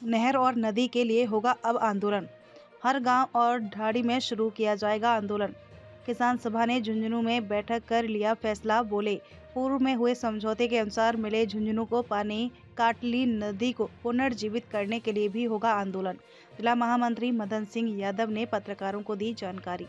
नहर और नदी के लिए होगा अब आंदोलन। हर गांव और ढाड़ी में शुरू किया जाएगा आंदोलन। किसान सभा ने झुंझुनू में बैठक कर लिया फैसला। बोले, पूर्व में हुए समझौते के अनुसार मिले झुंझुनू को पानी, काटली नदी को पुनर्जीवित करने के लिए भी होगा आंदोलन। जिला महामंत्री मदन सिंह यादव ने पत्रकारों को दी जानकारी।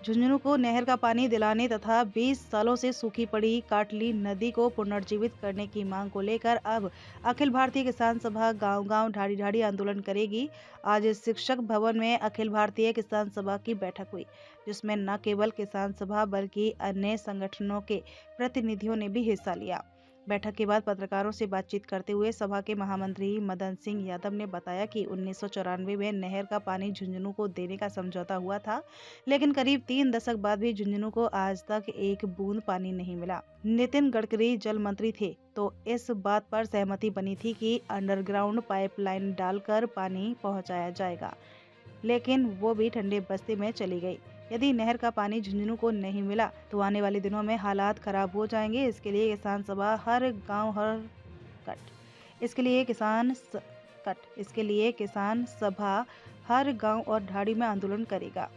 झुंझुनू को नहर का पानी दिलाने तथा 20 सालों से सूखी पड़ी काटली नदी को पुनर्जीवित करने की मांग को लेकर अब अखिल भारतीय किसान सभा गांव-गांव, ढाड़ी-ढाड़ी आंदोलन करेगी। आज शिक्षक भवन में अखिल भारतीय किसान सभा की बैठक हुई, जिसमें न केवल किसान सभा बल्कि अन्य संगठनों के प्रतिनिधियों ने भी हिस्सा लिया। बैठक के बाद पत्रकारों से बातचीत करते हुए सभा के महामंत्री मदन सिंह यादव ने बताया कि 1994 में नहर का पानी झुंझुनू को देने का समझौता हुआ था, लेकिन करीब 3 दशक बाद भी झुंझुनू को आज तक एक बूंद पानी नहीं मिला। नितिन गडकरी जल मंत्री थे तो इस बात पर सहमति बनी थी कि अंडरग्राउंड पाइपलाइन डालकर पानी पहुंचाया जाएगा, लेकिन वो भी ठंडे बस्ती में चली गई। यदि नहर का पानी झुंझुनू को नहीं मिला तो आने वाले दिनों में हालात खराब हो जाएंगे। इसके लिए किसान सभा हर गांव हर कट इसके लिए किसान सभा हर गांव और ढाड़ी में आंदोलन करेगा,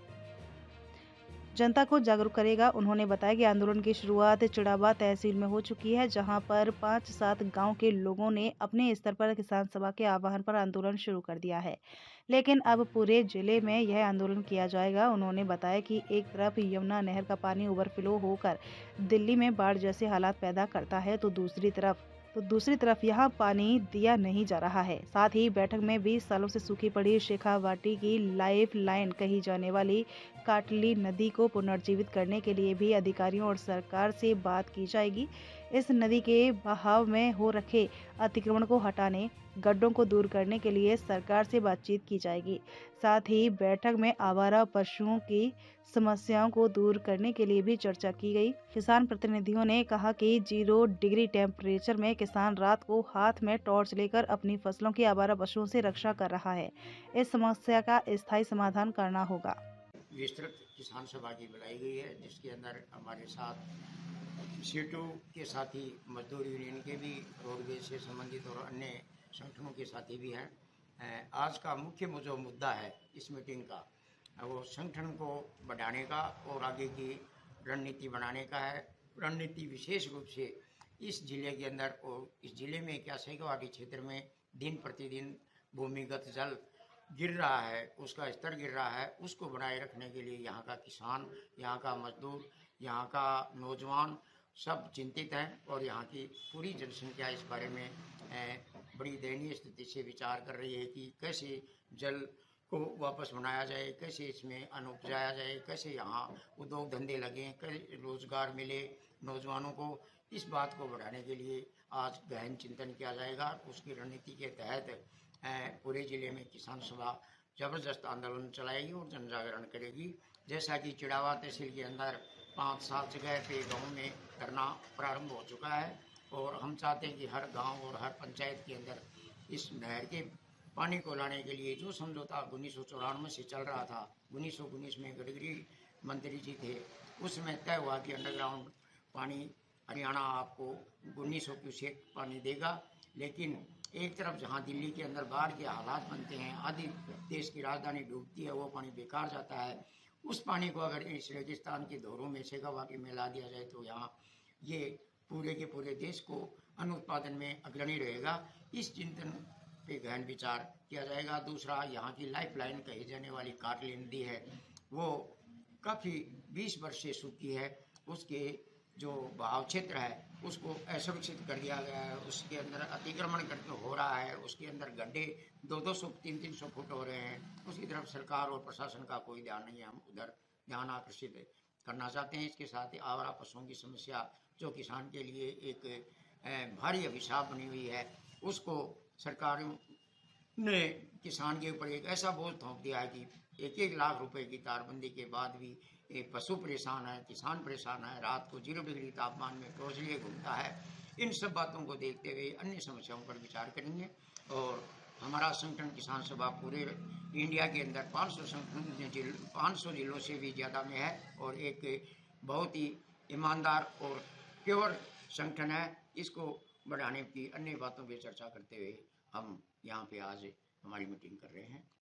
जनता को जागरूक करेगा। उन्होंने बताया कि आंदोलन की शुरुआत चिड़ावा तहसील में हो चुकी है, जहां पर 5-7 गांव के लोगों ने अपने स्तर पर किसान सभा के आह्वान पर आंदोलन शुरू कर दिया है, लेकिन अब पूरे जिले में यह आंदोलन किया जाएगा। उन्होंने बताया कि एक तरफ यमुना नहर का पानी ओवरफ्लो होकर दिल्ली में बाढ़ जैसे हालात पैदा करता है तो दूसरी तरफ यहाँ पानी दिया नहीं जा रहा है। साथ ही बैठक में 20 सालों से सूखी पड़ी शेखावाटी की लाइफ लाइन कही जाने वाली काटली नदी को पुनर्जीवित करने के लिए भी अधिकारियों और सरकार से बात की जाएगी। इस नदी के बहाव में हो रखे अतिक्रमण को हटाने, गड्ढों को दूर करने के लिए सरकार से बातचीत की जाएगी। साथ ही बैठक में आवारा पशुओं की समस्याओं को दूर करने के लिए भी चर्चा की गई। किसान प्रतिनिधियों ने कहा कि 0 डिग्री टेम्परेचर में किसान रात को हाथ में टॉर्च लेकर अपनी फसलों की आवारा पशुओं से रक्षा कर रहा है। इस समस्या का स्थायी समाधान करना होगा। विस्तृत किसान सभा की बुलाई गई है, जिसके अंदर हमारे साथ सीटों के साथी, मजदूर यूनियन के भी, रोडवेज से संबंधित और अन्य संगठनों के साथी भी हैं। आज का मुख्य जो मुद्दा है इस मीटिंग का, वो संगठन को बढ़ाने का और आगे की रणनीति बनाने का है। रणनीति विशेष रूप से इस जिले के अंदर और इस जिले में क्या शेखावाटी क्षेत्र में दिन प्रतिदिन भूमिगत जल गिर रहा है, उसका स्तर गिर रहा है, उसको बनाए रखने के लिए यहाँ का किसान, यहाँ का मजदूर, यहाँ का नौजवान सब चिंतित हैं और यहाँ की पूरी जनसंख्या इस बारे में बड़ी दयनीय स्थिति से विचार कर रही है कि कैसे जल को वापस बनाया जाए, कैसे इसमें अन्न उपजाया जाए, कैसे यहाँ उद्योग धंधे लगें, कैसे रोजगार मिले नौजवानों को। इस बात को बढ़ाने के लिए आज गहन चिंतन किया जाएगा। उसकी रणनीति के तहत पूरे जिले में किसान सभा जबरदस्त आंदोलन चलाएगी और जन जागरण करेगी। जैसा कि चिड़ावा तहसील के अंदर 5-7 जगह पे गाँव में धरना प्रारंभ हो चुका है और हम चाहते हैं कि हर गांव और हर पंचायत के अंदर इस नहर के पानी को लाने के लिए जो समझौता 1994 से चल रहा था, 1919 में गडकरी मंत्री जी थे, उसमें तय हुआ कि अंडरग्राउंड पानी हरियाणा आपको 1900 क्यूसेक पानी देगा। लेकिन एक तरफ जहां दिल्ली के अंदर बाढ़ के हालात बनते हैं, आधी देश की राजधानी डूबती है, वो पानी बेकार जाता है। उस पानी को अगर इस रेगिस्तान के दौरों में शेखावाटी में ला दिया जाए तो यहाँ ये पूरे के पूरे देश को अन्न उत्पादन में अग्रणी रहेगा। इस चिंतन पे गहन विचार किया जाएगा। दूसरा, यहाँ की लाइफ लाइन कही जाने वाली काटली नदी है, वो काफ़ी 20 वर्ष से सूखी है। उसके जो बहाव क्षेत्र है उसको असुरक्षित कर दिया गया है, उसके अंदर अतिक्रमण करके हो रहा है, उसके अंदर गड्ढे 200-200, 300-300 फुट हो रहे हैं। उसकी तरफ सरकार और प्रशासन का कोई ध्यान नहीं है। हम उधर ध्यान आकर्षित करना चाहते हैं। इसके साथ ही आवारा पशुओं की समस्या जो किसान के लिए एक भारी अभिशाप बनी हुई है, उसको सरकार ने किसान के ऊपर एक ऐसा बोझ थोप दिया है कि 1-1 लाख रुपए की तारबंदी के बाद भी पशु परेशान है, किसान परेशान है, रात को 0 डिग्री तापमान में टॉर्च लिए घूमता है। इन सब बातों को देखते हुए अन्य समस्याओं पर विचार करेंगे और हमारा संगठन किसान सभा पूरे इंडिया के अंदर 500 जिलों से भी ज़्यादा में है और एक बहुत ही ईमानदार और प्योर संगठन है। इसको बढ़ाने की अन्य बातों पर चर्चा करते हुए हम यहाँ पे आज हमारी मीटिंग कर रहे हैं।